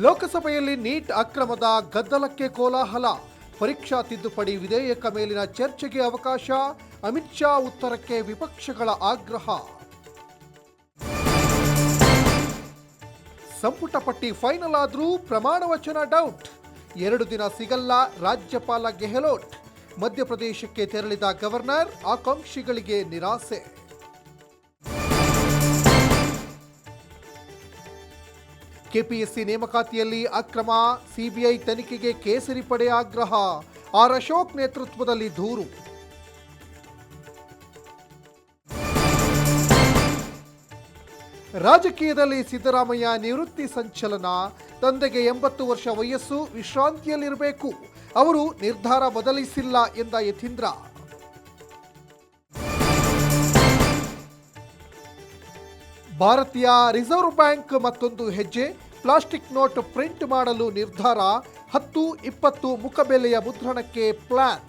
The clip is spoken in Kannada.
ಲೋಕಸಭೆಯಲ್ಲಿ ನೀಟ್ ಅಕ್ರಮದ ಗದ್ದಲಕ್ಕೆ ಕೋಲಾಹಲ. ಪರೀಕ್ಷಾ ತಿದ್ದುಪಡಿ ವಿಧೇಯಕ ಮೇಲಿನ ಚರ್ಚೆಗೆ ಅವಕಾಶ. ಅಮಿತ್ ಶಾ ಉತ್ತರಕ್ಕೆ ವಿಪಕ್ಷಗಳ ಆಗ್ರಹ. ಸಂಪುಟ ಪಟ್ಟಿ ಫೈನಲ್ ಆದರೂ ಪ್ರಮಾಣ ವಚನ ಡೌಟ್. 2 ದಿನ ಸಿಗಲ್ಲ ರಾಜ್ಯಪಾಲ ಗೆಹ್ಲೋಟ್. ಮಧ್ಯಪ್ರದೇಶಕ್ಕೆ ತೆರಳಿದ ಗವರ್ನರ್, ಆಕಾಂಕ್ಷಿಗಳಿಗೆ ನಿರಾಸೆ. ಕೆಪಿಎಸ್ಸಿ ನೇಮಕಾತಿಯಲ್ಲಿ ಅಕ್ರಮ, ಸಿಬಿಐ ತನಿಖೆಗೆ ಕೇಸರಿ ಪಡೆ ಆಗ್ರಹ. ಆರ್ ಅಶೋಕ್ ನೇತೃತ್ವದಲ್ಲಿ ದೂರು. ರಾಜಕೀಯದಲ್ಲಿ ಸಿದ್ದರಾಮಯ್ಯ ನಿವೃತ್ತಿ ಸಂಚಲನ. ತಂದೆಗೆ 80 ವರ್ಷ ವಯಸ್ಸು, ವಿಶ್ರಾಂತಿಯಲ್ಲಿರಬೇಕು. ಅವರು ನಿರ್ಧಾರ ಬದಲಿಸಿಲ್ಲ ಎಂದ ಯತೀಂದ್ರ. ಭಾರತೀಯ ರಿಸರ್ವ್ ಬ್ಯಾಂಕ್ ಮತ್ತೊಂದು ಹೆಜ್ಜೆ. ಪ್ಲಾಸ್ಟಿಕ್ ನೋಟ್ ಪ್ರಿಂಟ್ ಮಾಡಲು ನಿರ್ಧಾರ. 10-20 ಮುಖಬೆಲೆಯ ಮುದ್ರಣಕ್ಕೆ ಪ್ಲಾನ್.